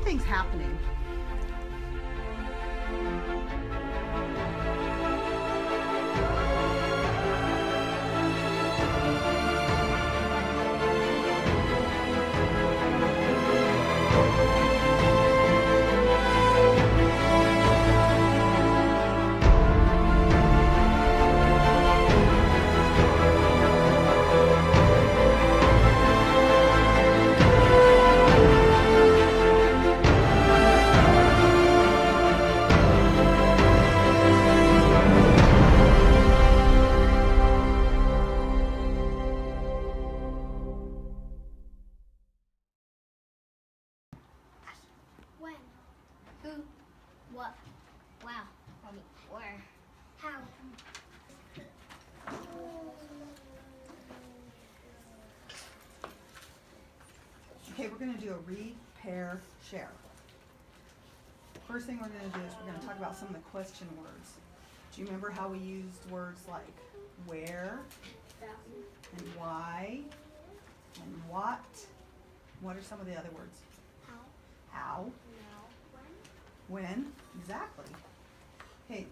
you think's happening? When? Who? What? Wow. Where? How? Okay, we're going to do a read, pair, share. First thing we're going to do is we're going to talk about some of the question words. Do you remember how we used words like where and why and what? What are some of the other words? How? How? No. When? Exactly. Okay,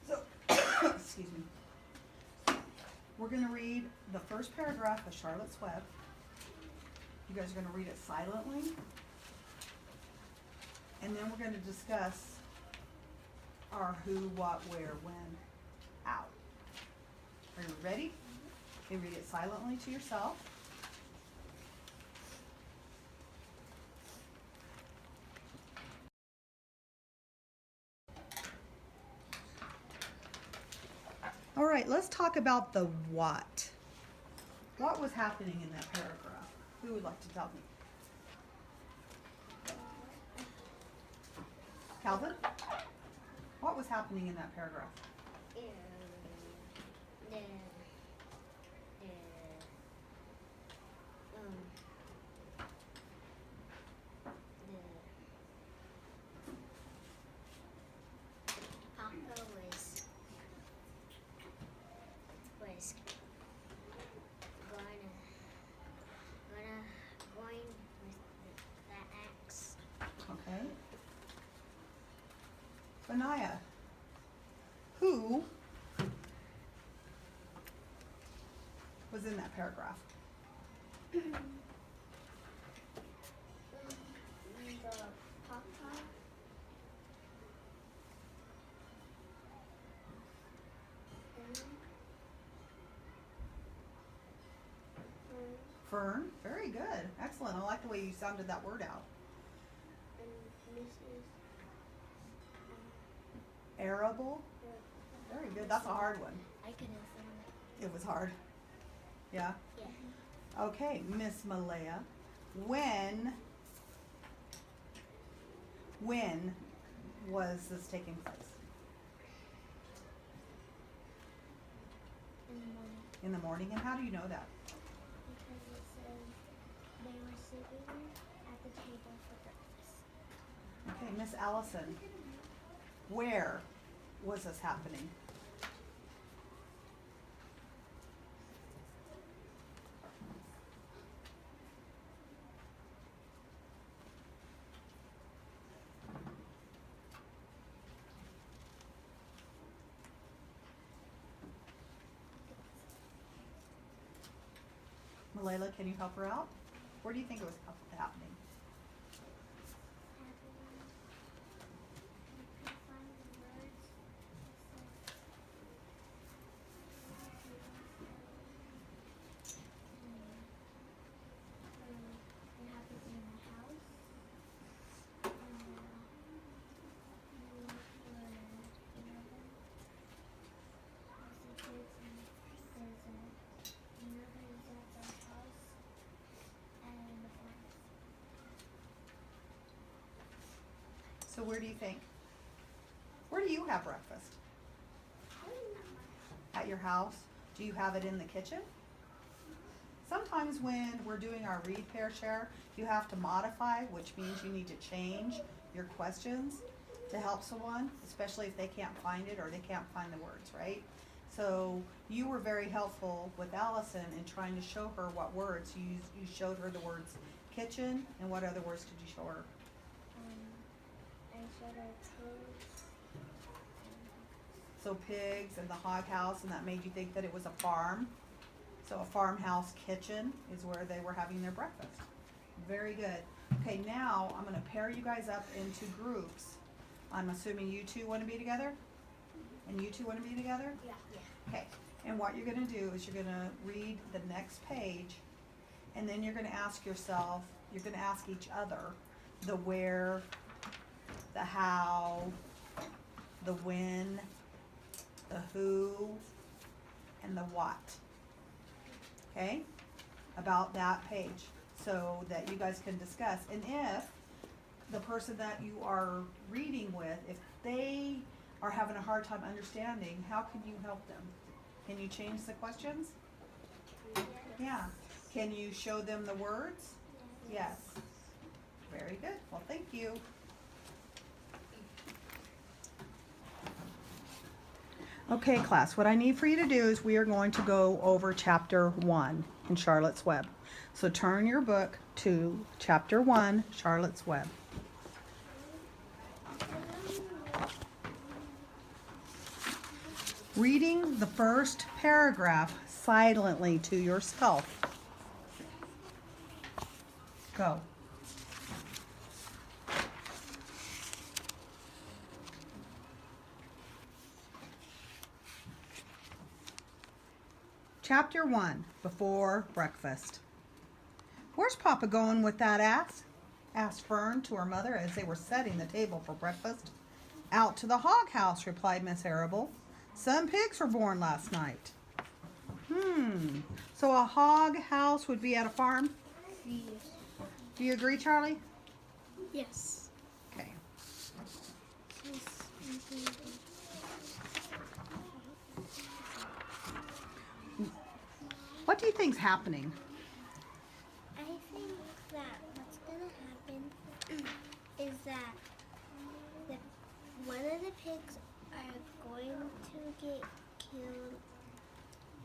so, excuse me. We're going to read the first paragraph of Charlotte's Web. You guys are going to read it silently. And then we're going to discuss our who, what, where, when, how. Are you ready? Okay, read it silently to yourself. All right, let's talk about the what. What was happening in that paragraph? Who would like to tell me? Calvin? What was happening in that paragraph? Papa was going with the axe. Okay. Benaiah, who was in that paragraph? The Papa. Fern. Very good. Excellent. I like the way you sounded that word out. And Mrs. Arable. Very good. That's a hard one. I couldn't find It was hard. Yeah? it. Yeah. Okay, Miss Malaya. When was this taking place? In the morning. In the morning. And how do you know that? Because it said they were sitting at the table for breakfast. Okay, Miss Allison. Where was this happening? Malayla, can you help her out? Where do you think it was happening? So where do you think? Where do you have breakfast? At your house? Do you have it in the kitchen? Sometimes when we're doing our read, pair, share, you have to modify, which means you need to change your questions to help someone, especially if they can't find it or they can't find the words, right? So you were very helpful with Allison in trying to show her what words. You showed her the words kitchen, and what other words did you show her? said our pigs. So pigs and the hog house, and that made you think that it was a farm. So a farmhouse kitchen is where they were having their breakfast. Very good. Okay, now I'm gonna pair you guys up into groups. I'm assuming you two wanna be together? And you two wanna be together? Yeah. Okay, and what you're gonna do is you're gonna read the next page, and then you're gonna ask yourself, you're gonna ask each other the where, the how, the when, the who, and the what. Okay? About that page, so that you guys can discuss. And if the person that you are reading with, if they are having a hard time understanding, how can you help them? Can you change the questions? Yeah. Can you show them the words? Yes. Very good. Well, thank you. Okay, class, what I need for you to do is we are going to go over chapter 1 in Charlotte's Web. So turn your book to chapter 1, Charlotte's Web. Reading the first paragraph silently to yourself. Go. Chapter 1, Before Breakfast. Where's Papa going with that ass? Asked Fern to her mother as they were setting the table for breakfast. Out to the hog house, replied Miss Arable. Some pigs were born last night. So a hog house would be at a farm? Yes. Do you agree, Charlie? Yes. Okay. What do you think's happening? I think that what's gonna happen is that one of the pigs are going to get killed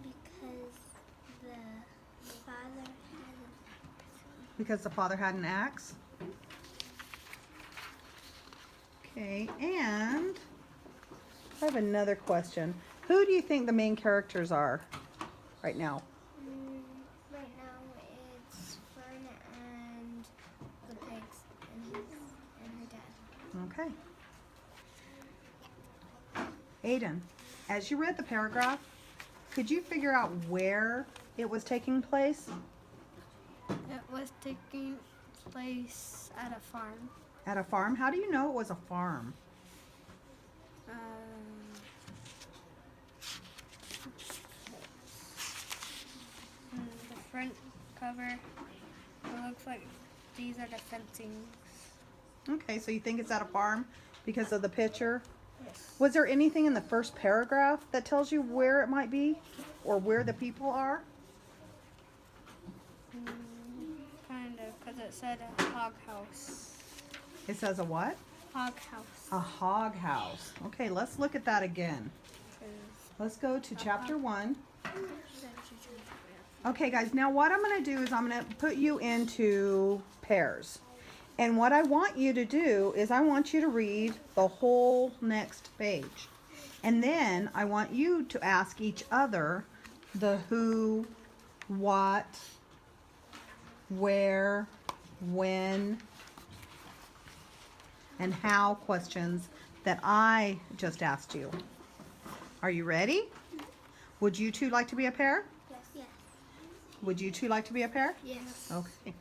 because the father had an axe. Because the father had an axe? Okay, and I have another question. Who do you think the main characters are right now? Right now it's Fern and the pigs and her dad. Okay. Aiden, as you read the paragraph, could you figure out where it was taking place? It was taking place at a farm. At a farm? How do you know it was a farm? The front cover, it looks like these are the fencings. Okay, so you think it's at a farm because of the picture? Yes. Was there anything in the first paragraph that tells you where it might be or where the people are? Kind of, because it said a hog house. It says a what? Hog house. A hog house. Okay, let's look at that again. Let's go to chapter 1. Okay, guys, now what I'm going to do is I'm going to put you into pairs. And what I want you to do is I want you to read the whole next page. And then I want you to ask each other the who, what, where, when, and how questions that I just asked you. Are you ready? Would you two like to be a pair? Yes. Would you two like to be a pair? Yes. Okay.